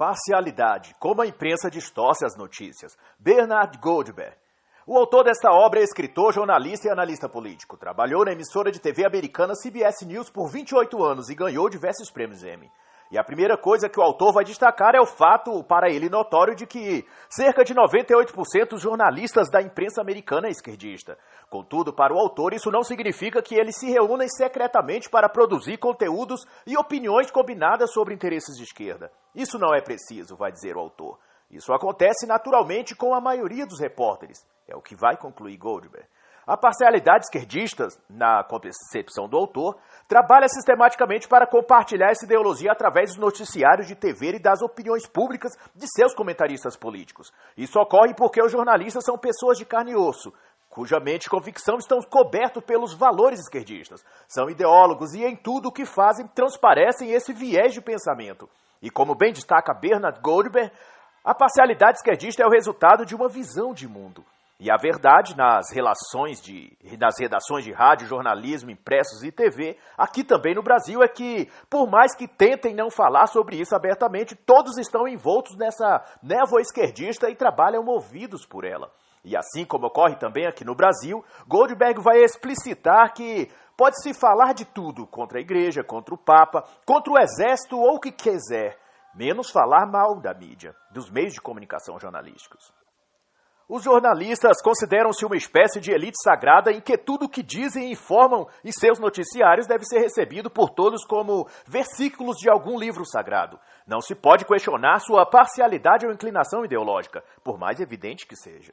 Parcialidade, como a imprensa distorce as notícias. Bernard Goldberg. O autor desta obra é escritor, jornalista e analista político. Trabalhou na emissora de TV americana CBS News por 28 anos e ganhou diversos prêmios Emmy. E a primeira coisa que o autor vai destacar é o fato, para ele notório, de que cerca de 98% dos jornalistas da imprensa americana é esquerdista. Contudo, para o autor, isso não significa que eles se reúnem secretamente para produzir conteúdos e opiniões combinadas sobre interesses de esquerda. Isso não é preciso, vai dizer o autor. Isso acontece naturalmente com a maioria dos repórteres. É o que vai concluir Goldberg. A parcialidade esquerdista, na concepção do autor, trabalha sistematicamente para compartilhar essa ideologia através dos noticiários de TV e das opiniões públicas de seus comentaristas políticos. Isso ocorre porque os jornalistas são pessoas de carne e osso, cuja mente e convicção estão cobertos pelos valores esquerdistas. São ideólogos e em tudo o que fazem transparecem esse viés de pensamento. E como bem destaca Bernard Goldberg, a parcialidade esquerdista é o resultado de uma visão de mundo. E a verdade nas redações de rádio, jornalismo, impressos e TV, aqui também no Brasil, é que, por mais que tentem não falar sobre isso abertamente, todos estão envoltos nessa névoa esquerdista e trabalham movidos por ela. E assim como ocorre também aqui no Brasil, Goldberg vai explicitar que pode-se falar de tudo, contra a igreja, contra o Papa, contra o exército ou o que quiser, menos falar mal da mídia, dos meios de comunicação jornalísticos. Os jornalistas consideram-se uma espécie de elite sagrada em que tudo o que dizem e informam em seus noticiários deve ser recebido por todos como versículos de algum livro sagrado. Não se pode questionar sua parcialidade ou inclinação ideológica, por mais evidente que seja.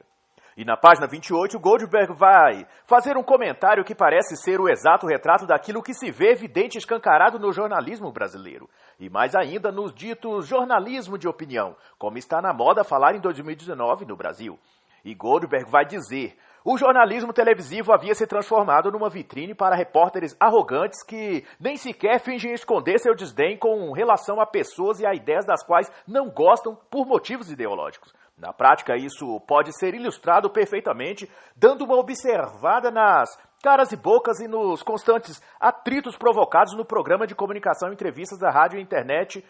E na página 28, Goldberg vai fazer um comentário que parece ser o exato retrato daquilo que se vê evidente e escancarado no jornalismo brasileiro. E mais ainda nos ditos jornalismo de opinião, como está na moda falar em 2019 no Brasil. E Goldberg vai dizer, o jornalismo televisivo havia se transformado numa vitrine para repórteres arrogantes que nem sequer fingem esconder seu desdém com relação a pessoas e a ideias das quais não gostam por motivos ideológicos. Na prática, isso pode ser ilustrado perfeitamente, dando uma observada nas caras e bocas e nos constantes atritos provocados no programa de comunicação e entrevistas da rádio e internet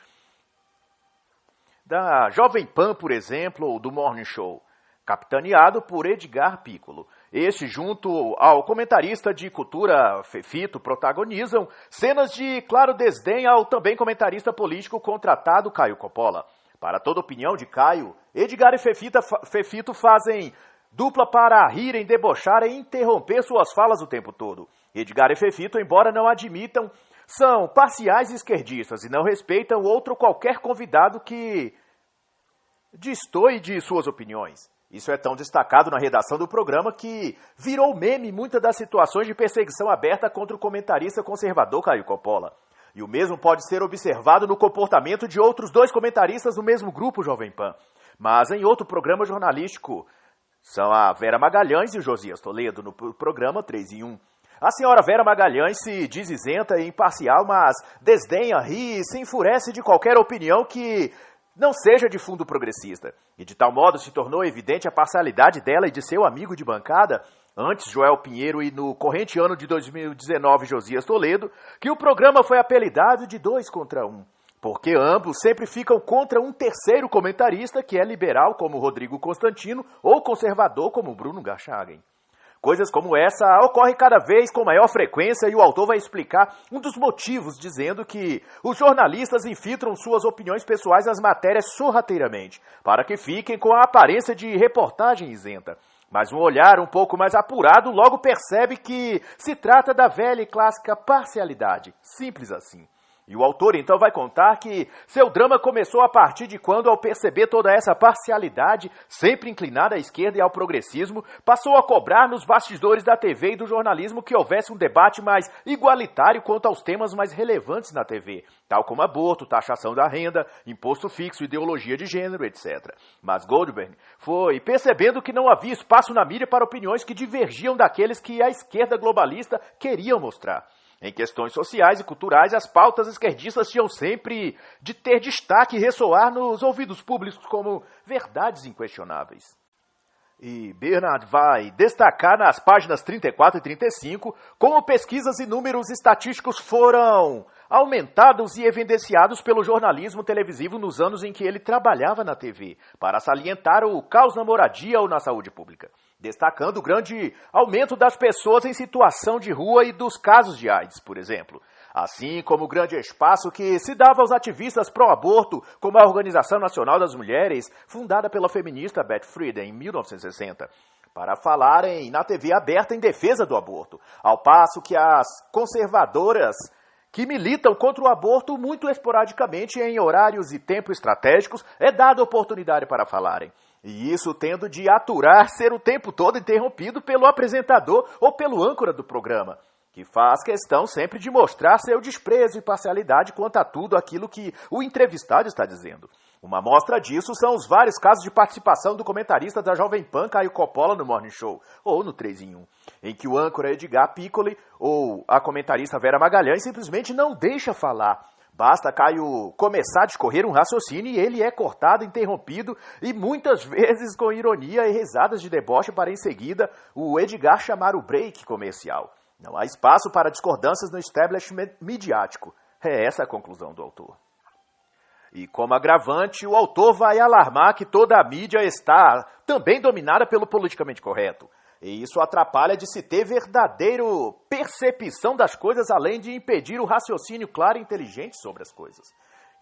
da Jovem Pan, por exemplo, ou do Morning Show, capitaneado por Edgar Piccolo. Este, junto ao comentarista de cultura Fefito, protagonizam cenas de claro desdém ao também comentarista político contratado Caio Coppola. Para toda opinião de Caio, Edgar e Fefito fazem dupla para rirem, debochar e interromper suas falas o tempo todo. Edgar e Fefito, embora não admitam, são parciais esquerdistas e não respeitam outro qualquer convidado que destoe de suas opiniões. Isso é tão destacado na redação do programa que virou meme em muitas das situações de perseguição aberta contra o comentarista conservador Caio Coppola. E o mesmo pode ser observado no comportamento de outros dois comentaristas do mesmo grupo Jovem Pan. Mas em outro programa jornalístico, são a Vera Magalhães e o Josias Toledo, no programa 3 em 1. A senhora Vera Magalhães se diz isenta e imparcial, mas desdenha, ri e se enfurece de qualquer opinião que não seja de fundo progressista. E de tal modo se tornou evidente a parcialidade dela e de seu amigo de bancada, antes Joel Pinheiro e no corrente ano de 2019 Josias Toledo, que o programa foi apelidado de 2 contra 1, porque ambos sempre ficam contra um terceiro comentarista que é liberal como Rodrigo Constantino ou conservador como Bruno Garchagen. Coisas como essa ocorrem cada vez com maior frequência e o autor vai explicar um dos motivos, dizendo que os jornalistas infiltram suas opiniões pessoais nas matérias sorrateiramente, para que fiquem com a aparência de reportagem isenta. Mas um olhar um pouco mais apurado logo percebe que se trata da velha e clássica parcialidade, simples assim. E o autor então vai contar que seu drama começou a partir de quando, ao perceber toda essa parcialidade, sempre inclinada à esquerda e ao progressismo, passou a cobrar nos bastidores da TV e do jornalismo que houvesse um debate mais igualitário quanto aos temas mais relevantes na TV, tal como aborto, taxação da renda, imposto fixo, ideologia de gênero, etc. Mas Goldberg foi percebendo que não havia espaço na mídia para opiniões que divergiam daqueles que a esquerda globalista queria mostrar. Em questões sociais e culturais, as pautas esquerdistas tinham sempre de ter destaque e ressoar nos ouvidos públicos como verdades inquestionáveis. E Bernard vai destacar nas páginas 34 e 35 como pesquisas e números estatísticos foram aumentados e evidenciados pelo jornalismo televisivo nos anos em que ele trabalhava na TV, para salientar o caos na moradia ou na saúde pública, destacando o grande aumento das pessoas em situação de rua e dos casos de AIDS, por exemplo. Assim como o grande espaço que se dava aos ativistas pró-aborto, como a Organização Nacional das Mulheres, fundada pela feminista Beth Friedan em 1960, para falarem na TV aberta em defesa do aborto, ao passo que as conservadoras que militam contra o aborto muito esporadicamente em horários e tempos estratégicos é dada oportunidade para falarem. E isso tendo de aturar ser o tempo todo interrompido pelo apresentador ou pelo âncora do programa, que faz questão sempre de mostrar seu desprezo e parcialidade quanto a tudo aquilo que o entrevistado está dizendo. Uma amostra disso são os vários casos de participação do comentarista da Jovem Pan, Caio Coppola, no Morning Show, ou no 3 em 1, em que o âncora Edgar Piccoli ou a comentarista Vera Magalhães simplesmente não deixa falar. Basta Caio começar a discorrer um raciocínio e ele é cortado, interrompido e muitas vezes com ironia e risadas de deboche para em seguida o Edgar chamar o break comercial. Não há espaço para discordâncias no establishment midiático. É essa a conclusão do autor. E como agravante, o autor vai alarmar que toda a mídia está também dominada pelo politicamente correto. E isso atrapalha de se ter verdadeira percepção das coisas, além de impedir o raciocínio claro e inteligente sobre as coisas.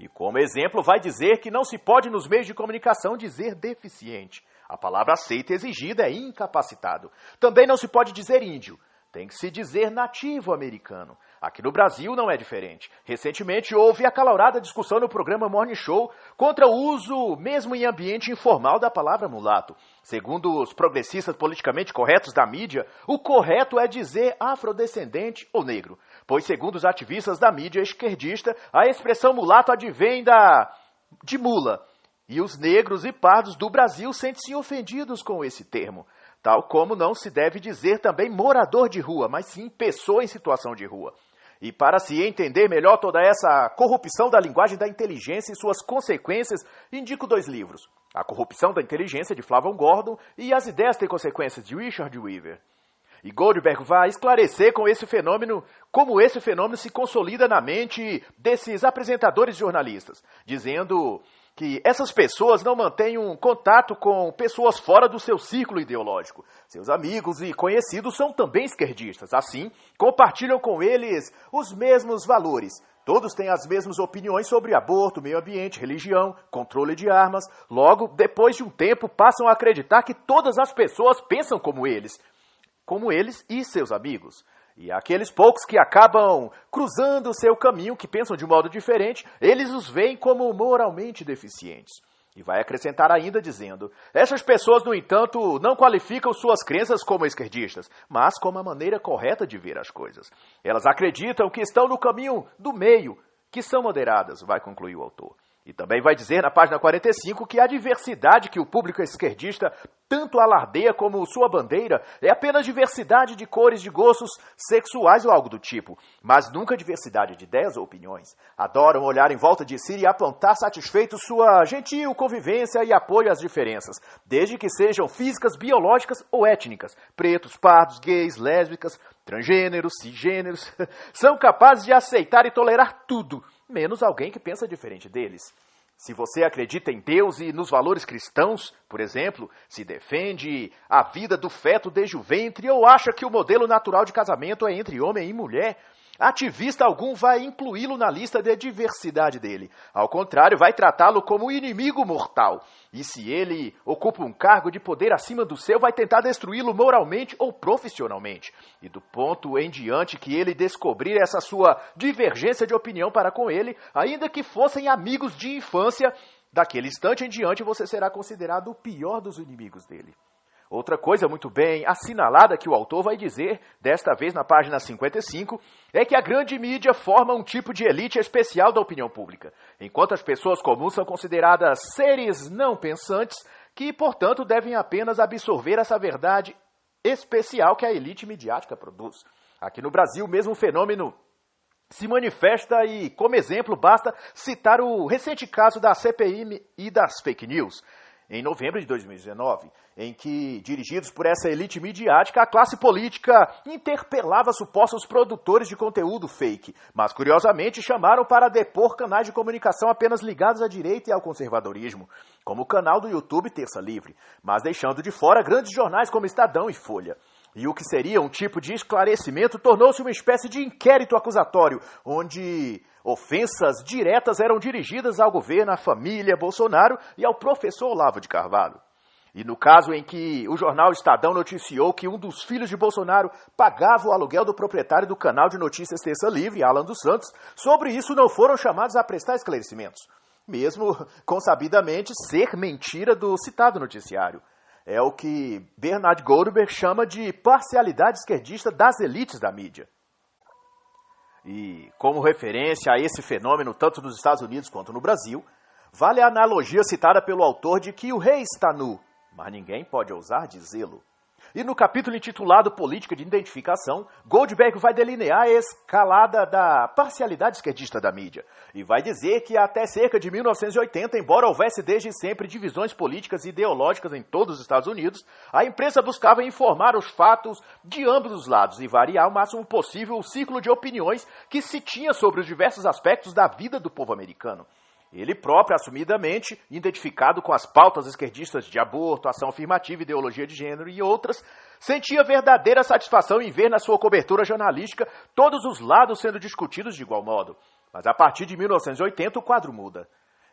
E como exemplo, vai dizer que não se pode nos meios de comunicação dizer deficiente. A palavra aceita e exigida é incapacitado. Também não se pode dizer índio. Tem que se dizer nativo americano. Aqui no Brasil não é diferente. Recentemente houve acalorada discussão no programa Morning Show contra o uso, mesmo em ambiente informal, da palavra mulato. Segundo os progressistas politicamente corretos da mídia, o correto é dizer afrodescendente ou negro, pois segundo os ativistas da mídia esquerdista, a expressão mulato advém de mula, e os negros e pardos do Brasil sentem-se ofendidos com esse termo. Tal como não se deve dizer também morador de rua, mas sim pessoa em situação de rua. E para se entender melhor toda essa corrupção da linguagem da inteligência e suas consequências, indico 2 livros. A Corrupção da Inteligência, de Flavon Gordon, e As Ideias Têm Consequências, de Richard Weaver. E Goldberg vai esclarecer como esse fenômeno se consolida na mente desses apresentadores jornalistas, dizendo que essas pessoas não mantêm um contato com pessoas fora do seu círculo ideológico. Seus amigos e conhecidos são também esquerdistas. Assim, compartilham com eles os mesmos valores. Todos têm as mesmas opiniões sobre aborto, meio ambiente, religião, controle de armas. Logo, depois de um tempo, passam a acreditar que todas as pessoas pensam como eles e seus amigos. E aqueles poucos que acabam cruzando o seu caminho, que pensam de um modo diferente, eles os veem como moralmente deficientes. E vai acrescentar ainda dizendo, essas pessoas, no entanto, não qualificam suas crenças como esquerdistas, mas como a maneira correta de ver as coisas. Elas acreditam que estão no caminho do meio, que são moderadas, vai concluir o autor. E também vai dizer na página 45 que a diversidade que o público esquerdista tanto alardeia como sua bandeira é apenas diversidade de cores, de gostos sexuais ou algo do tipo, mas nunca diversidade de ideias ou opiniões. Adoram olhar em volta de si e apontar satisfeitos sua gentil convivência e apoio às diferenças, desde que sejam físicas, biológicas ou étnicas, pretos, pardos, gays, lésbicas, transgêneros, cisgêneros, são capazes de aceitar e tolerar tudo, menos alguém que pensa diferente deles. Se você acredita em Deus e nos valores cristãos, por exemplo, se defende a vida do feto desde o ventre ou acha que o modelo natural de casamento é entre homem e mulher, ativista algum vai incluí-lo na lista de diversidade dele. Ao contrário, vai tratá-lo como inimigo mortal. E se ele ocupa um cargo de poder acima do seu, vai tentar destruí-lo moralmente ou profissionalmente. E do ponto em diante que ele descobrir essa sua divergência de opinião para com ele, ainda que fossem amigos de infância, daquele instante em diante você será considerado o pior dos inimigos dele. Outra coisa muito bem assinalada que o autor vai dizer, desta vez na página 55, é que a grande mídia forma um tipo de elite especial da opinião pública, enquanto as pessoas comuns são consideradas seres não pensantes, que, portanto, devem apenas absorver essa verdade especial que a elite midiática produz. Aqui no Brasil, o mesmo fenômeno se manifesta e, como exemplo, basta citar o recente caso da CPI e das fake news, em novembro de 2019, em que, dirigidos por essa elite midiática, a classe política interpelava supostos produtores de conteúdo fake, mas curiosamente chamaram para depor canais de comunicação apenas ligados à direita e ao conservadorismo, como o canal do YouTube Terça Livre, mas deixando de fora grandes jornais como Estadão e Folha. E o que seria um tipo de esclarecimento tornou-se uma espécie de inquérito acusatório, onde ofensas diretas eram dirigidas ao governo, à família Bolsonaro e ao professor Olavo de Carvalho. E no caso em que o jornal Estadão noticiou que um dos filhos de Bolsonaro pagava o aluguel do proprietário do canal de notícias Terça Livre, Alan dos Santos, sobre isso não foram chamados a prestar esclarecimentos, mesmo consabidamente ser mentira do citado noticiário. É o que Bernard Goldberg chama de parcialidade esquerdista das elites da mídia. E, como referência a esse fenômeno, tanto nos Estados Unidos quanto no Brasil, vale a analogia citada pelo autor de que o rei está nu, mas ninguém pode ousar dizê-lo. E no capítulo intitulado Política de Identificação, Goldberg vai delinear a escalada da parcialidade esquerdista da mídia. E vai dizer que até cerca de 1980, embora houvesse desde sempre divisões políticas e ideológicas em todos os Estados Unidos, a imprensa buscava informar os fatos de ambos os lados e variar o máximo possível o ciclo de opiniões que se tinha sobre os diversos aspectos da vida do povo americano. Ele próprio, assumidamente, identificado com as pautas esquerdistas de aborto, ação afirmativa, ideologia de gênero e outras, sentia verdadeira satisfação em ver na sua cobertura jornalística todos os lados sendo discutidos de igual modo. Mas a partir de 1980 o quadro muda.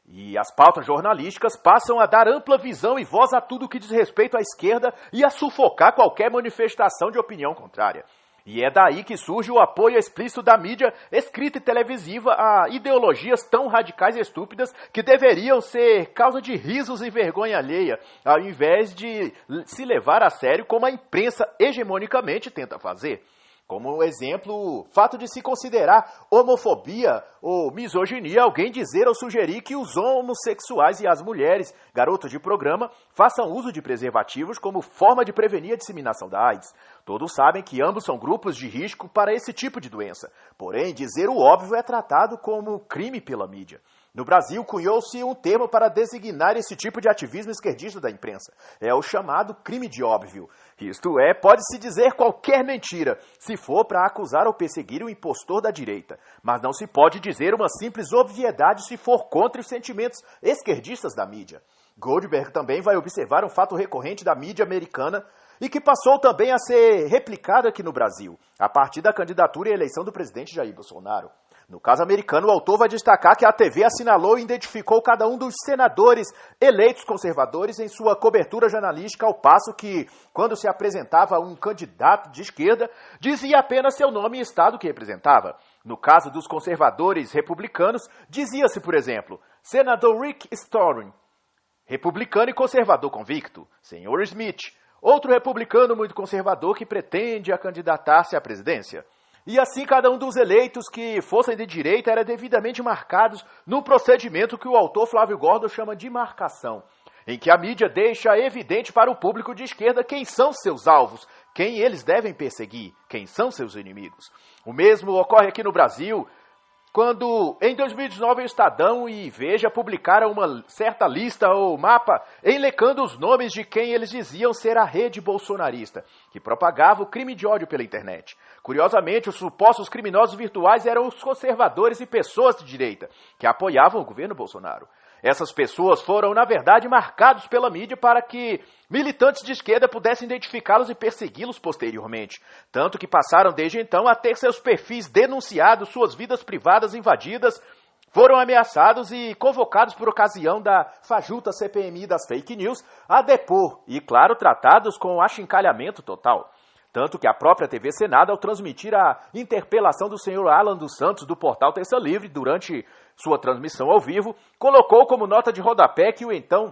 E as pautas jornalísticas passam a dar ampla visão e voz a tudo que diz respeito à esquerda e a sufocar qualquer manifestação de opinião contrária. E é daí que surge o apoio explícito da mídia escrita e televisiva a ideologias tão radicais e estúpidas que deveriam ser causa de risos e vergonha alheia, ao invés de se levar a sério como a imprensa hegemonicamente tenta fazer. Como exemplo, o fato de se considerar homofobia ou misoginia alguém dizer ou sugerir que os homossexuais e as mulheres, garotos de programa, façam uso de preservativos como forma de prevenir a disseminação da AIDS. Todos sabem que ambos são grupos de risco para esse tipo de doença. Porém, dizer o óbvio é tratado como crime pela mídia. No Brasil, cunhou-se um termo para designar esse tipo de ativismo esquerdista da imprensa. É o chamado crime de óbvio. Isto é, pode-se dizer qualquer mentira, se for para acusar ou perseguir o impostor da direita. Mas não se pode dizer uma simples obviedade se for contra os sentimentos esquerdistas da mídia. Goldberg também vai observar um fato recorrente da mídia americana e que passou também a ser replicado aqui no Brasil, a partir da candidatura e eleição do presidente Jair Bolsonaro. No caso americano, o autor vai destacar que a TV assinalou e identificou cada um dos senadores eleitos conservadores em sua cobertura jornalística, ao passo que, quando se apresentava um candidato de esquerda, dizia apenas seu nome e estado que representava. No caso dos conservadores republicanos, dizia-se, por exemplo, senador Rick Story, republicano e conservador convicto, senhor Smith, outro republicano muito conservador que pretende a candidatar-se à presidência. E assim cada um dos eleitos que fossem de direita era devidamente marcados no procedimento que o autor Flávio Gordon chama de marcação, em que a mídia deixa evidente para o público de esquerda quem são seus alvos, quem eles devem perseguir, quem são seus inimigos. O mesmo ocorre aqui no Brasil, quando em 2019 o Estadão e Veja publicaram uma certa lista ou mapa elenecando os nomes de quem eles diziam ser a rede bolsonarista, que propagava o crime de ódio pela internet. Curiosamente, os supostos criminosos virtuais eram os conservadores e pessoas de direita, que apoiavam o governo Bolsonaro. Essas pessoas foram, na verdade, marcados pela mídia para que militantes de esquerda pudessem identificá-los e persegui-los posteriormente. Tanto que passaram desde então a ter seus perfis denunciados, suas vidas privadas invadidas, foram ameaçados e convocados por ocasião da fajuta CPMI das fake news a depor e, claro, tratados com achincalhamento total. Tanto que a própria TV Senado, ao transmitir a interpelação do senhor Alan dos Santos do portal Terça Livre durante sua transmissão ao vivo, colocou como nota de rodapé que o então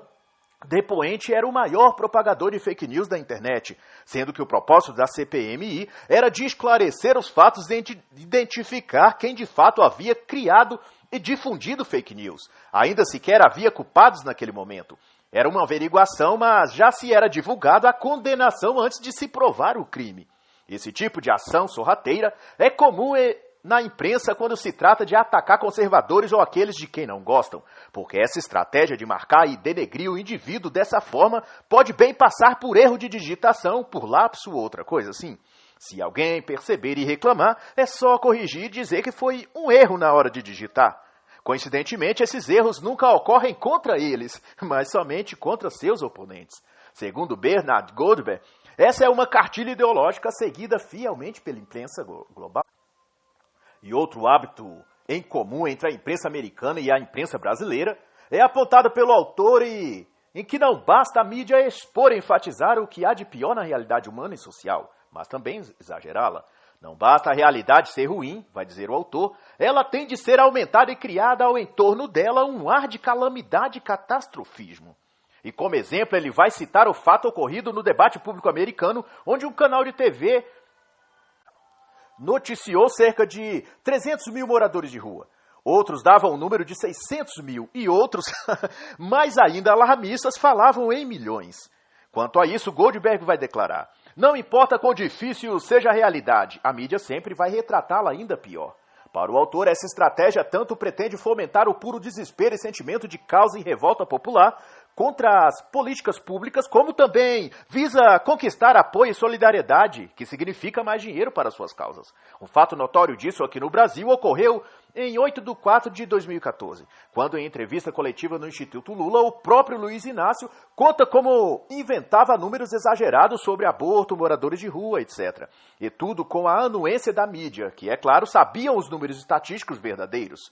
depoente era o maior propagador de fake news da internet, sendo que o propósito da CPMI era de esclarecer os fatos e identificar quem de fato havia criado e difundido fake news. Ainda sequer havia culpados naquele momento. Era uma averiguação, mas já se era divulgado a condenação antes de se provar o crime. Esse tipo de ação sorrateira é comum na imprensa quando se trata de atacar conservadores ou aqueles de quem não gostam, porque essa estratégia de marcar e denegrir o indivíduo dessa forma pode bem passar por erro de digitação, por lapso ou outra coisa assim. Se alguém perceber e reclamar, é só corrigir e dizer que foi um erro na hora de digitar. Coincidentemente, esses erros nunca ocorrem contra eles, mas somente contra seus oponentes. Segundo Bernard Goldberg, essa é uma cartilha ideológica seguida fielmente pela imprensa global. E outro hábito em comum entre a imprensa americana e a imprensa brasileira é apontado pelo autor em que não basta a mídia expor e enfatizar o que há de pior na realidade humana e social, mas também exagerá-la. Não basta a realidade ser ruim, vai dizer o autor, ela tem de ser aumentada e criada ao entorno dela um ar de calamidade e catastrofismo. E como exemplo, ele vai citar o fato ocorrido no debate público americano, onde um canal de TV noticiou cerca de 300 mil moradores de rua. Outros davam o número de 600 mil e outros, mais ainda alarmistas, falavam em milhões. Quanto a isso, Goldberg vai declarar: não importa quão difícil seja a realidade, a mídia sempre vai retratá-la ainda pior. Para o autor, essa estratégia tanto pretende fomentar o puro desespero e sentimento de causa e revolta popular contra as políticas públicas, como também visa conquistar apoio e solidariedade, que significa mais dinheiro para suas causas. Um fato notório disso aqui no Brasil ocorreu em 8/4/2014, quando em entrevista coletiva no Instituto Lula, o próprio Luiz Inácio conta como inventava números exagerados sobre aborto, moradores de rua, etc. E tudo com a anuência da mídia, que, é claro, sabiam os números estatísticos verdadeiros.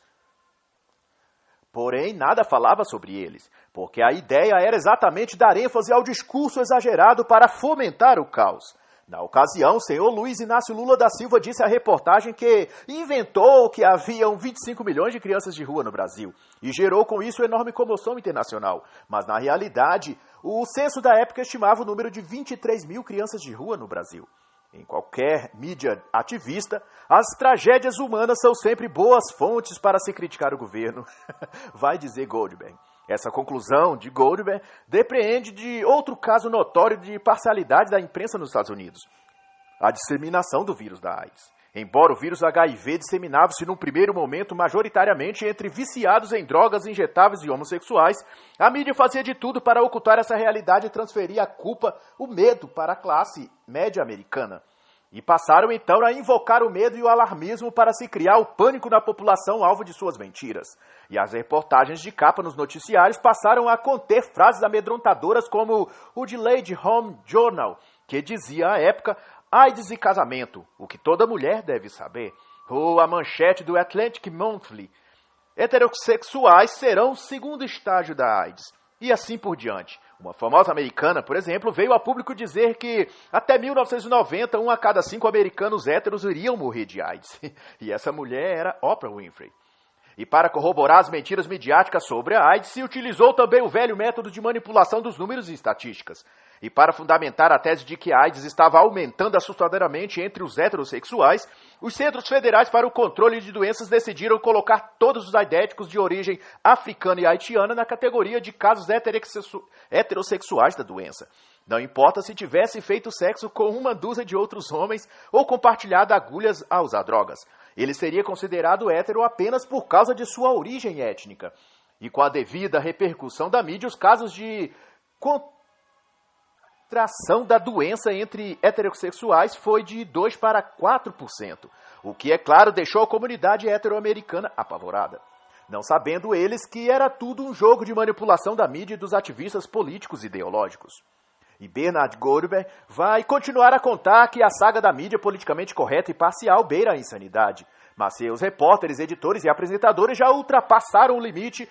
Porém, nada falava sobre eles, porque a ideia era exatamente dar ênfase ao discurso exagerado para fomentar o caos. Na ocasião, o senhor Luiz Inácio Lula da Silva disse à reportagem que inventou que haviam 25 milhões de crianças de rua no Brasil e gerou com isso enorme comoção internacional. Mas, na realidade, o censo da época estimava o número de 23 mil crianças de rua no Brasil. Em qualquer mídia ativista, as tragédias humanas são sempre boas fontes para se criticar o governo, vai dizer Goldberg. Essa conclusão de Goldberg depreende de outro caso notório de parcialidade da imprensa nos Estados Unidos: a disseminação do vírus da AIDS. Embora o vírus HIV disseminava-se num primeiro momento majoritariamente entre viciados em drogas injetáveis e homossexuais, a mídia fazia de tudo para ocultar essa realidade e transferir a culpa, o medo, para a classe média americana. E passaram então a invocar o medo e o alarmismo para se criar o pânico na população alvo de suas mentiras. E as reportagens de capa nos noticiários passaram a conter frases amedrontadoras como o de Lady Home Journal, que dizia à época: AIDS e casamento, o que toda mulher deve saber. Ou a manchete do Atlantic Monthly: heterossexuais serão o segundo estágio da AIDS. E assim por diante. Uma famosa americana, por exemplo, veio a público dizer que até 1990, 1 a cada 5 americanos héteros iriam morrer de AIDS. E essa mulher era Oprah Winfrey. E para corroborar as mentiras midiáticas sobre a AIDS, se utilizou também o velho método de manipulação dos números e estatísticas. E para fundamentar a tese de que a AIDS estava aumentando assustadoramente entre os heterossexuais, os Centros Federais para o Controle de Doenças decidiram colocar todos os aidéticos de origem africana e haitiana na categoria de casos heterossexuais da doença. Não importa se tivesse feito sexo com uma dúzia de outros homens ou compartilhado agulhas a usar drogas. Ele seria considerado hétero apenas por causa de sua origem étnica. E com a devida repercussão da mídia, os casos de contração da doença entre heterossexuais foi de 2 para 4%, o que, é claro, deixou a comunidade heteroamericana apavorada, não sabendo eles que era tudo um jogo de manipulação da mídia e dos ativistas políticos e ideológicos. E Bernard Goldberg vai continuar a contar que a saga da mídia politicamente correta e parcial beira a insanidade, mas seus repórteres, editores e apresentadores já ultrapassaram o limite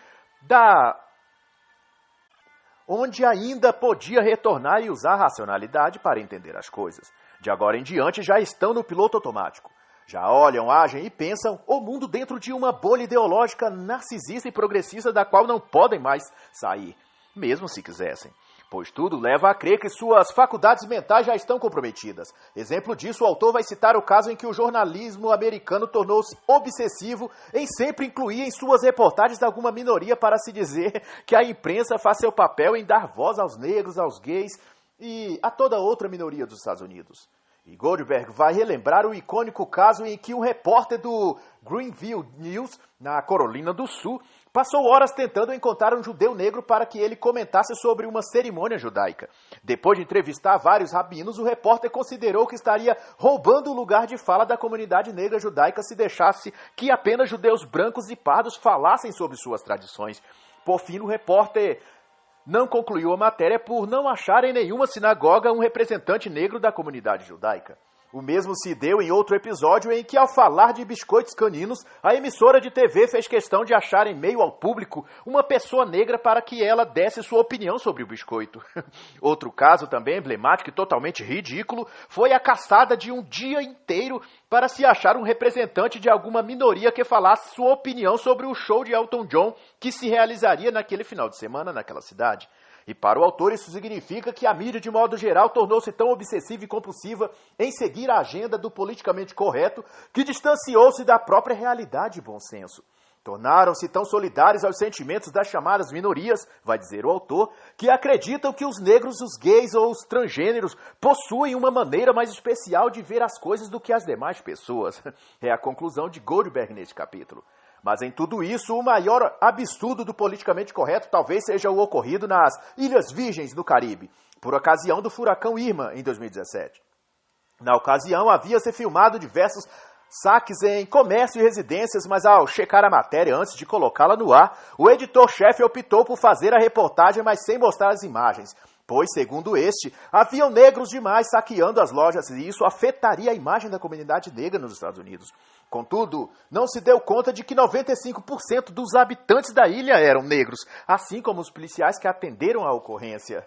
onde ainda podia retornar e usar a racionalidade para entender as coisas. De agora em diante já estão no piloto automático. Já olham, agem e pensam o mundo dentro de uma bolha ideológica narcisista e progressista da qual não podem mais sair, mesmo se quisessem. Pois tudo leva a crer que suas faculdades mentais já estão comprometidas. Exemplo disso, o autor vai citar o caso em que o jornalismo americano tornou-se obsessivo em sempre incluir em suas reportagens alguma minoria para se dizer que a imprensa faz seu papel em dar voz aos negros, aos gays e a toda outra minoria dos Estados Unidos. E Goldberg vai relembrar o icônico caso em que um repórter do Greenville News, na Carolina do Sul, passou horas tentando encontrar um judeu negro para que ele comentasse sobre uma cerimônia judaica. Depois de entrevistar vários rabinos, o repórter considerou que estaria roubando o lugar de fala da comunidade negra judaica se deixasse que apenas judeus brancos e pardos falassem sobre suas tradições. Por fim, o repórter não concluiu a matéria por não achar em nenhuma sinagoga um representante negro da comunidade judaica. O mesmo se deu em outro episódio em que, ao falar de biscoitos caninos, a emissora de TV fez questão de achar em meio ao público uma pessoa negra para que ela desse sua opinião sobre o biscoito. Outro caso também emblemático e totalmente ridículo foi a caçada de um dia inteiro para se achar um representante de alguma minoria que falasse sua opinião sobre o show de Elton John que se realizaria naquele final de semana naquela cidade. E para o autor isso significa que a mídia, de modo geral, tornou-se tão obsessiva e compulsiva em seguir a agenda do politicamente correto que distanciou-se da própria realidade e bom senso. Tornaram-se tão solidários aos sentimentos das chamadas minorias, vai dizer o autor, que acreditam que os negros, os gays ou os transgêneros possuem uma maneira mais especial de ver as coisas do que as demais pessoas. É a conclusão de Goldberg neste capítulo. Mas em tudo isso, o maior absurdo do politicamente correto talvez seja o ocorrido nas Ilhas Virgens, no Caribe, por ocasião do furacão Irma, em 2017. Na ocasião, havia-se filmado diversos saques em comércio e residências, mas ao checar a matéria antes de colocá-la no ar, o editor-chefe optou por fazer a reportagem, mas sem mostrar as imagens, pois, segundo este, haviam negros demais saqueando as lojas e isso afetaria a imagem da comunidade negra nos Estados Unidos. Contudo, não se deu conta de que 95% dos habitantes da ilha eram negros, assim como os policiais que atenderam a ocorrência.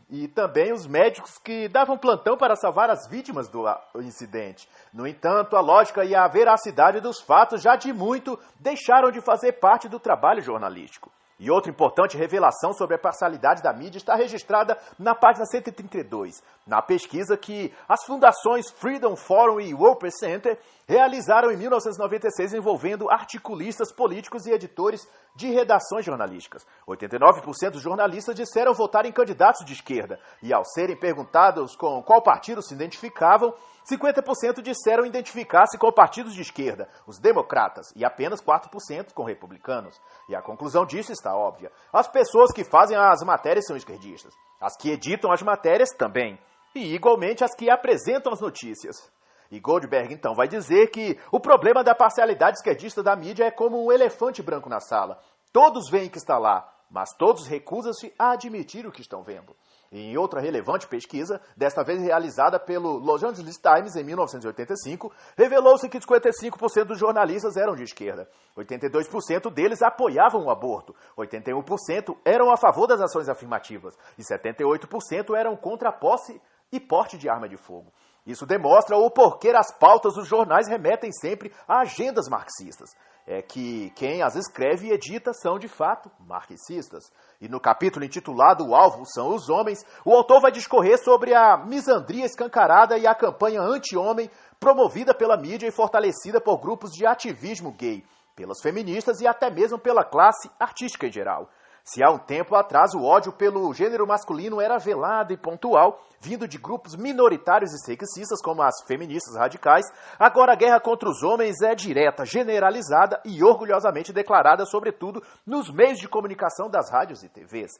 E também os médicos que davam plantão para salvar as vítimas do incidente. No entanto, a lógica e a veracidade dos fatos já de muito deixaram de fazer parte do trabalho jornalístico. E outra importante revelação sobre a parcialidade da mídia está registrada na página 132, na pesquisa que as fundações Freedom Forum e World Center realizaram em 1996 envolvendo articulistas políticos e editores de redações jornalísticas. 89% dos jornalistas disseram votar em candidatos de esquerda e, ao serem perguntados com qual partido se identificavam, 50% disseram identificar-se com partidos de esquerda, os democratas, e apenas 4% com republicanos. E a conclusão disso está óbvia. As pessoas que fazem as matérias são esquerdistas. As que editam as matérias também. E, igualmente, as que apresentam as notícias. E Goldberg, então, vai dizer que o problema da parcialidade esquerdista da mídia é como um elefante branco na sala. Todos veem que está lá, mas todos recusam-se a admitir o que estão vendo. Em outra relevante pesquisa, desta vez realizada pelo Los Angeles Times em 1985, revelou-se que 55% dos jornalistas eram de esquerda. 82% deles apoiavam o aborto, 81% eram a favor das ações afirmativas e 78% eram contra a posse e porte de arma de fogo. Isso demonstra o porquê as pautas dos jornais remetem sempre a agendas marxistas. É que quem as escreve e edita são, de fato, marxistas. E no capítulo intitulado O Alvo são os Homens, o autor vai discorrer sobre a misandria escancarada e a campanha anti-homem promovida pela mídia e fortalecida por grupos de ativismo gay, pelas feministas e até mesmo pela classe artística em geral. Se há um tempo atrás o ódio pelo gênero masculino era velado e pontual, vindo de grupos minoritários e sexistas como as feministas radicais, agora a guerra contra os homens é direta, generalizada e orgulhosamente declarada, sobretudo nos meios de comunicação das rádios e TVs.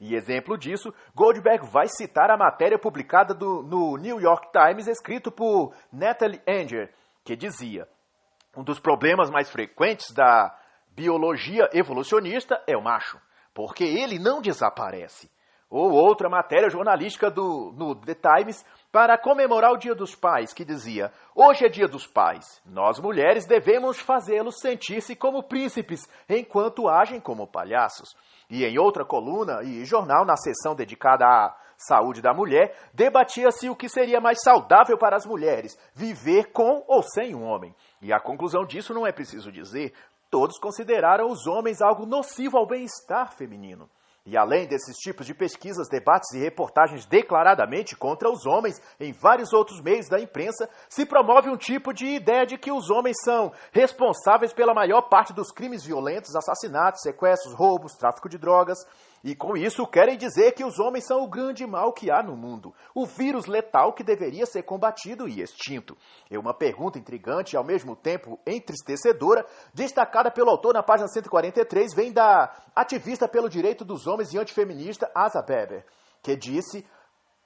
E exemplo disso, Goldberg vai citar a matéria publicada no New York Times, escrito por Natalie Anger, que dizia: um dos problemas mais frequentes da biologia evolucionista é o macho, porque ele não desaparece. Ou outra matéria jornalística no The Times para comemorar o Dia dos Pais, que dizia: hoje é Dia dos Pais. Nós, mulheres, devemos fazê-los sentir-se como príncipes, enquanto agem como palhaços. E em outra coluna e jornal, na seção dedicada à saúde da mulher, debatia-se o que seria mais saudável para as mulheres, viver com ou sem um homem. E a conclusão disso não é preciso dizer. Todos consideraram os homens algo nocivo ao bem-estar feminino. E além desses tipos de pesquisas, debates e reportagens declaradamente contra os homens em vários outros meios da imprensa, se promove um tipo de ideia de que os homens são responsáveis pela maior parte dos crimes violentos, assassinatos, sequestros, roubos, tráfico de drogas. E com isso querem dizer que os homens são o grande mal que há no mundo, o vírus letal que deveria ser combatido e extinto. É uma pergunta intrigante e ao mesmo tempo entristecedora, destacada pelo autor na página 143, vem da ativista pelo direito dos homens e antifeminista Asa Beber, que disse: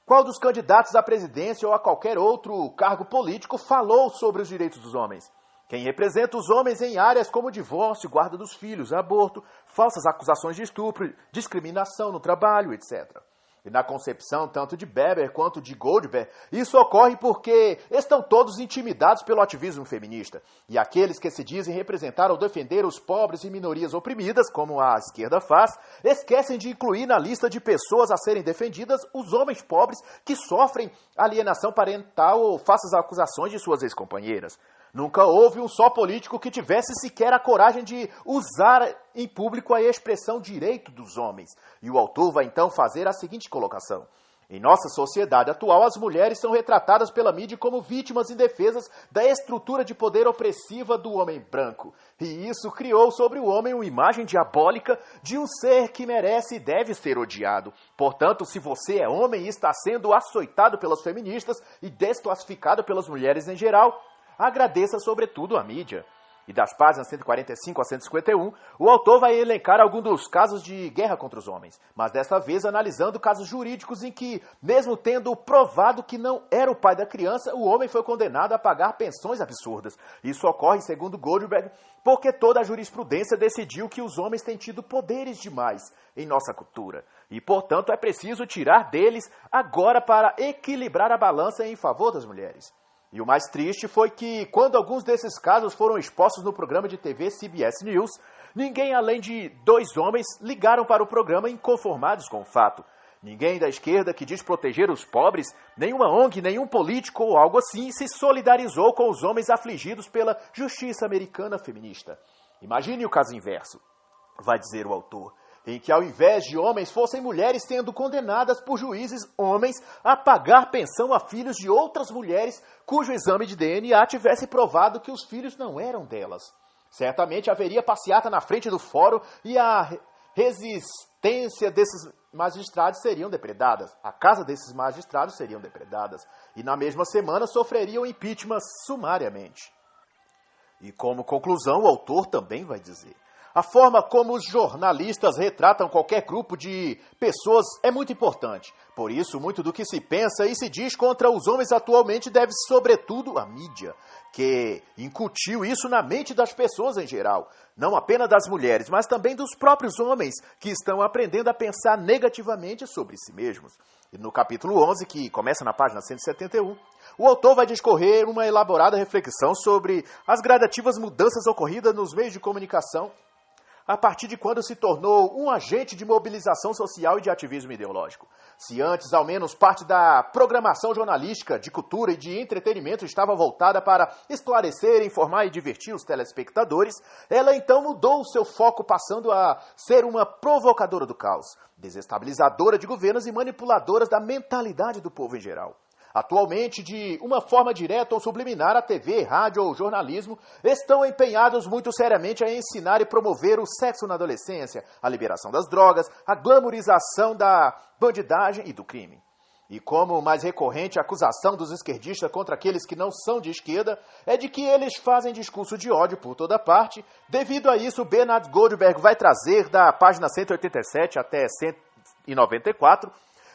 qual dos candidatos à presidência ou a qualquer outro cargo político falou sobre os direitos dos homens? Quem representa os homens em áreas como divórcio, guarda dos filhos, aborto, falsas acusações de estupro, discriminação no trabalho, etc. E na concepção tanto de Beber quanto de Goldberg, isso ocorre porque estão todos intimidados pelo ativismo feminista. E aqueles que se dizem representar ou defender os pobres e minorias oprimidas, como a esquerda faz, esquecem de incluir na lista de pessoas a serem defendidas os homens pobres que sofrem alienação parental ou falsas acusações de suas ex-companheiras. Nunca houve um só político que tivesse sequer a coragem de usar em público a expressão direito dos homens. E o autor vai então fazer a seguinte colocação: em nossa sociedade atual, as mulheres são retratadas pela mídia como vítimas indefesas da estrutura de poder opressiva do homem branco. E isso criou sobre o homem uma imagem diabólica de um ser que merece e deve ser odiado. Portanto, se você é homem e está sendo açoitado pelas feministas e desclassificado pelas mulheres em geral, agradeça sobretudo a mídia. E das páginas 145 a 151, o autor vai elencar alguns dos casos de guerra contra os homens, mas desta vez analisando casos jurídicos em que, mesmo tendo provado que não era o pai da criança, o homem foi condenado a pagar pensões absurdas. Isso ocorre, segundo Goldberg, porque toda a jurisprudência decidiu que os homens têm tido poderes demais em nossa cultura. E, portanto, é preciso tirar deles agora para equilibrar a balança em favor das mulheres. E o mais triste foi que, quando alguns desses casos foram expostos no programa de TV CBS News, ninguém além de 2 homens ligaram para o programa inconformados com o fato. Ninguém da esquerda que diz proteger os pobres, nenhuma ONG, nenhum político ou algo assim se solidarizou com os homens afligidos pela justiça americana feminista. Imagine o caso inverso, vai dizer o autor, em que ao invés de homens fossem mulheres sendo condenadas por juízes homens a pagar pensão a filhos de outras mulheres cujo exame de DNA tivesse provado que os filhos não eram delas. Certamente haveria passeata na frente do fórum e a resistência desses magistrados seriam depredadas. A casa desses magistrados seriam depredadas. E na mesma semana sofreriam impeachment sumariamente. E como conclusão, o autor também vai dizer: a forma como os jornalistas retratam qualquer grupo de pessoas é muito importante. Por isso, muito do que se pensa e se diz contra os homens atualmente deve-se, sobretudo, à mídia, que incutiu isso na mente das pessoas em geral. Não apenas das mulheres, mas também dos próprios homens, que estão aprendendo a pensar negativamente sobre si mesmos. E no capítulo 11, que começa na página 171, o autor vai discorrer uma elaborada reflexão sobre as gradativas mudanças ocorridas nos meios de comunicação a partir de quando se tornou um agente de mobilização social e de ativismo ideológico. Se antes, ao menos, parte da programação jornalística, de cultura e de entretenimento estava voltada para esclarecer, informar e divertir os telespectadores, ela então mudou o seu foco, passando a ser uma provocadora do caos, desestabilizadora de governos e manipuladora da mentalidade do povo em geral. Atualmente, de uma forma direta ou subliminar, a TV, rádio ou jornalismo estão empenhados muito seriamente a ensinar e promover o sexo na adolescência, a liberação das drogas, a glamorização da bandidagem e do crime. E como mais recorrente a acusação dos esquerdistas contra aqueles que não são de esquerda é de que eles fazem discurso de ódio por toda parte, devido a isso, Bernard Goldberg vai trazer da página 187 até 194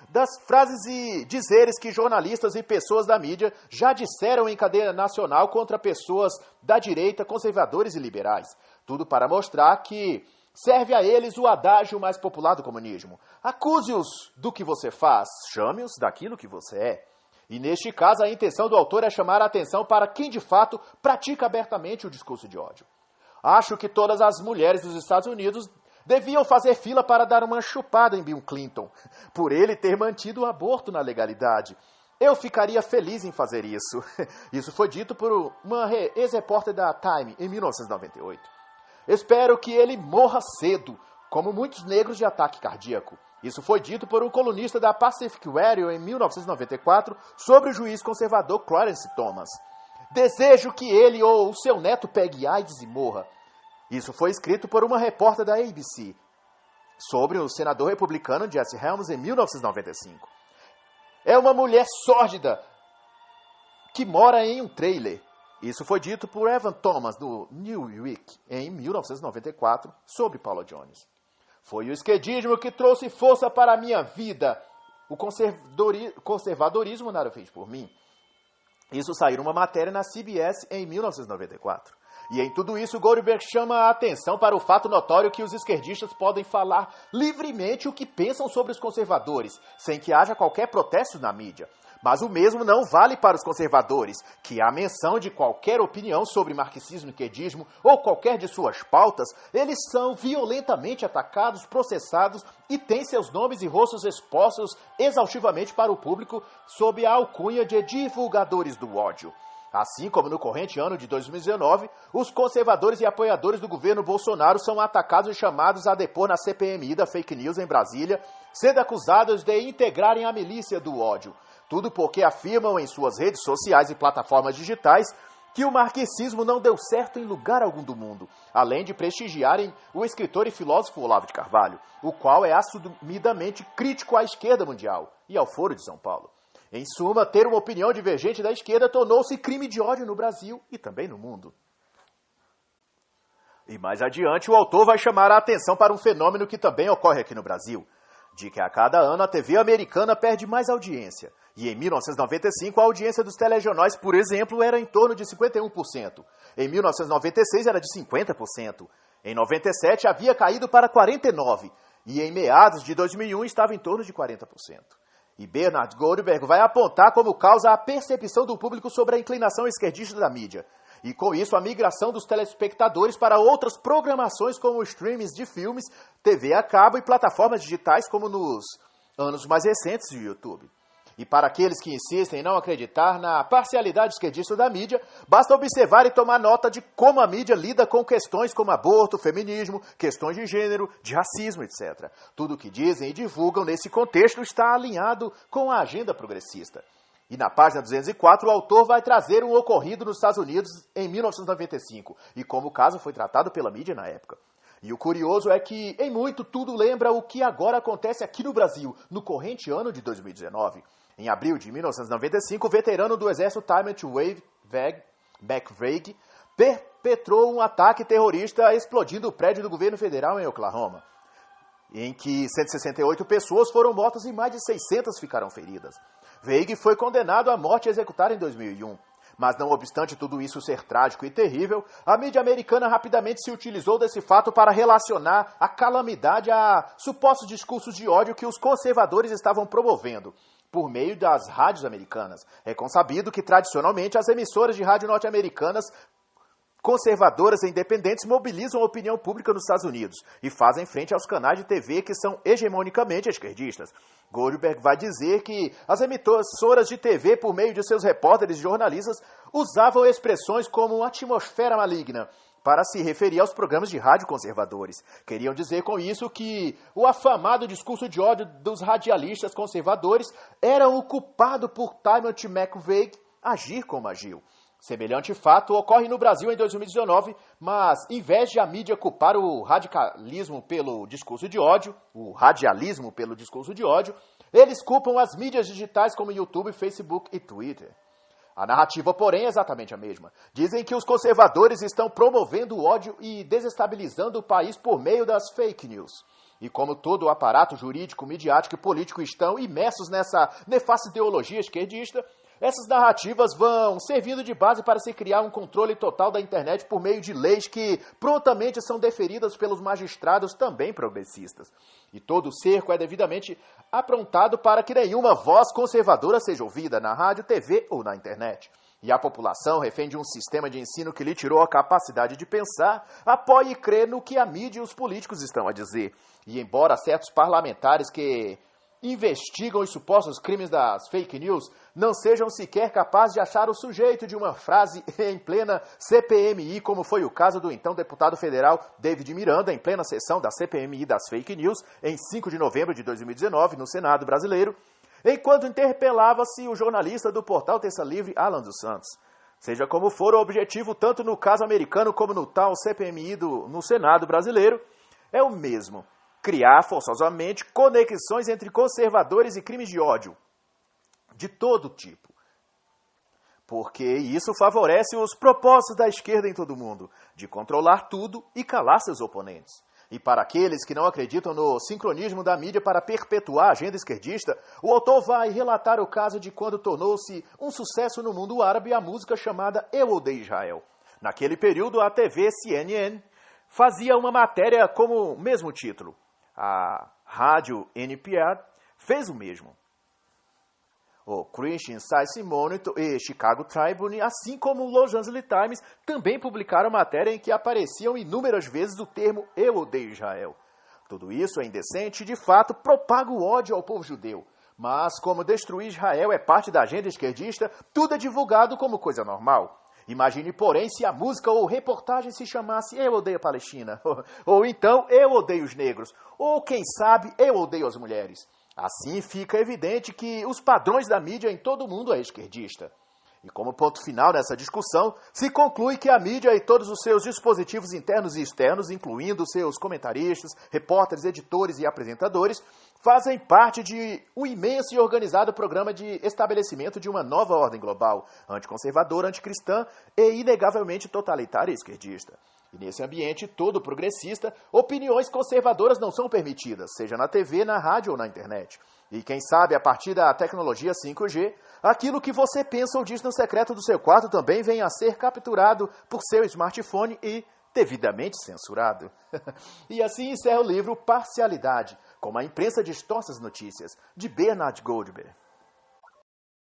das frases e dizeres que jornalistas e pessoas da mídia já disseram em cadeia nacional contra pessoas da direita, conservadores e liberais. Tudo para mostrar que serve a eles o adágio mais popular do comunismo. Acuse-os do que você faz, chame-os daquilo que você é. E neste caso, a intenção do autor é chamar a atenção para quem de fato pratica abertamente o discurso de ódio. Acho que todas as mulheres dos Estados Unidos deviam fazer fila para dar uma chupada em Bill Clinton, por ele ter mantido o aborto na legalidade. Eu ficaria feliz em fazer isso. Isso foi dito por uma ex-repórter da Time em 1998. Espero que ele morra cedo, como muitos negros de ataque cardíaco. Isso foi dito por um colunista da Pacific Radio em 1994 sobre o juiz conservador Clarence Thomas. Desejo que ele ou o seu neto pegue AIDS e morra. Isso foi escrito por uma repórter da ABC. sobre o senador republicano Jesse Helms em 1995. É uma mulher sórdida que mora em um trailer. Isso foi dito por Evan Thomas, do Newsweek, em 1994, sobre Paula Jones. Foi o esquerdismo que trouxe força para a minha vida. O conservadorismo nada fez por mim. Isso saiu numa matéria na CBS em 1994. E em tudo isso, Goldberg chama a atenção para o fato notório que os esquerdistas podem falar livremente o que pensam sobre os conservadores, sem que haja qualquer protesto na mídia. Mas o mesmo não vale para os conservadores, que a menção de qualquer opinião sobre marxismo e esquerdismo ou qualquer de suas pautas, eles são violentamente atacados, processados e têm seus nomes e rostos expostos exaustivamente para o público sob a alcunha de divulgadores do ódio. Assim como no corrente ano de 2019, os conservadores e apoiadores do governo Bolsonaro são atacados e chamados a depor na CPMI da fake news em Brasília, sendo acusados de integrarem a milícia do ódio. Tudo porque afirmam em suas redes sociais e plataformas digitais que o marxismo não deu certo em lugar algum do mundo, além de prestigiarem o escritor e filósofo Olavo de Carvalho, o qual é assumidamente crítico à esquerda mundial e ao Foro de São Paulo. Em suma, ter uma opinião divergente da esquerda tornou-se crime de ódio no Brasil e também no mundo. E mais adiante, o autor vai chamar a atenção para um fenômeno que também ocorre aqui no Brasil, de que a cada ano a TV americana perde mais audiência. E em 1995, a audiência dos telejornais, por exemplo, era em torno de 51%. Em 1996, era de 50%. Em 97, havia caído para 49%. E em meados de 2001, estava em torno de 40%. E Bernard Goldberg vai apontar como causa a percepção do público sobre a inclinação esquerdista da mídia. E com isso, a migração dos telespectadores para outras programações como streamings de filmes, TV a cabo e plataformas digitais como nos anos mais recentes do YouTube. E para aqueles que insistem em não acreditar na parcialidade esquerdista da mídia, basta observar e tomar nota de como a mídia lida com questões como aborto, feminismo, questões de gênero, de racismo, etc. Tudo o que dizem e divulgam nesse contexto está alinhado com a agenda progressista. E na página 204, o autor vai trazer um ocorrido nos Estados Unidos em 1995, e como o caso foi tratado pela mídia na época. E o curioso é que, em muito, tudo lembra o que agora acontece aqui no Brasil, no corrente ano de 2019. Em abril de 1995, o veterano do exército Timothy McVeigh perpetrou um ataque terrorista explodindo o prédio do governo federal em Oklahoma, em que 168 pessoas foram mortas e mais de 600 ficaram feridas. Veig foi condenado à morte executada em 2001. Mas não obstante tudo isso ser trágico e terrível, a mídia americana rapidamente se utilizou desse fato para relacionar a calamidade a supostos discursos de ódio que os conservadores estavam promovendo por meio das rádios americanas. É consabido que, tradicionalmente, as emissoras de rádio norte-americanas conservadoras e independentes mobilizam a opinião pública nos Estados Unidos e fazem frente aos canais de TV que são hegemonicamente esquerdistas. Goldberg vai dizer que as emissoras de TV, por meio de seus repórteres e jornalistas, usavam expressões como atmosfera maligna para se referir aos programas de rádio conservadores. Queriam dizer com isso que o afamado discurso de ódio dos radialistas conservadores era o culpado por Timothy McVeigh agir como agiu. Semelhante fato ocorre no Brasil em 2019, mas em vez de a mídia culpar o radialismo pelo discurso de ódio, eles culpam as mídias digitais como YouTube, Facebook e Twitter. A narrativa, porém, é exatamente a mesma. Dizem que os conservadores estão promovendo o ódio e desestabilizando o país por meio das fake news. E como todo o aparato jurídico, midiático e político estão imersos nessa nefasta ideologia esquerdista, essas narrativas vão servindo de base para se criar um controle total da internet por meio de leis que prontamente são deferidas pelos magistrados também progressistas. E todo o cerco é devidamente aprontado para que nenhuma voz conservadora seja ouvida na rádio, TV ou na internet. E a população, refém de um sistema de ensino que lhe tirou a capacidade de pensar, apoia e crê no que a mídia e os políticos estão a dizer. E embora certos parlamentares que investigam os supostos crimes das fake news não sejam sequer capazes de achar o sujeito de uma frase em plena CPMI, como foi o caso do então deputado federal David Miranda, em plena sessão da CPMI das fake news, em 5 de novembro de 2019, no Senado brasileiro, enquanto interpelava-se o jornalista do portal Terça Livre, Alan dos Santos. Seja como for, o objetivo, tanto no caso americano como no tal CPMI no Senado brasileiro, é o mesmo. criar forçosamente conexões entre conservadores e crimes de ódio de todo tipo. Porque isso favorece os propósitos da esquerda em todo o mundo, de controlar tudo e calar seus oponentes. E para aqueles que não acreditam no sincronismo da mídia para perpetuar a agenda esquerdista, o autor vai relatar o caso de quando tornou-se um sucesso no mundo árabe a música chamada Eu Odeio Israel. Naquele período, a TV CNN fazia uma matéria com o mesmo título. A rádio NPR fez o mesmo. O Christian Science Monitor e Chicago Tribune, assim como o Los Angeles Times, também publicaram matéria em que apareciam inúmeras vezes o termo Eu Odeio Israel. Tudo isso é indecente e, de fato, propaga o ódio ao povo judeu. Mas, como destruir Israel é parte da agenda esquerdista, tudo é divulgado como coisa normal. Imagine, porém, se a música ou reportagem se chamasse Eu Odeio a Palestina, ou então Eu Odeio os Negros, ou, quem sabe, Eu Odeio as Mulheres. Assim fica evidente que os padrões da mídia em todo o mundo é esquerdista. E como ponto final nessa discussão, se conclui que a mídia e todos os seus dispositivos internos e externos, incluindo seus comentaristas, repórteres, editores e apresentadores, fazem parte de um imenso e organizado programa de estabelecimento de uma nova ordem global, anticonservadora, anticristã e inegavelmente totalitária e esquerdista. E nesse ambiente todo progressista, opiniões conservadoras não são permitidas, seja na TV, na rádio ou na internet. E quem sabe, a partir da tecnologia 5G, aquilo que você pensa ou diz no secreto do seu quarto também venha a ser capturado por seu smartphone e devidamente censurado. E assim encerra o livro Parcialidade, como a imprensa distorce as notícias, de Bernard Goldberg.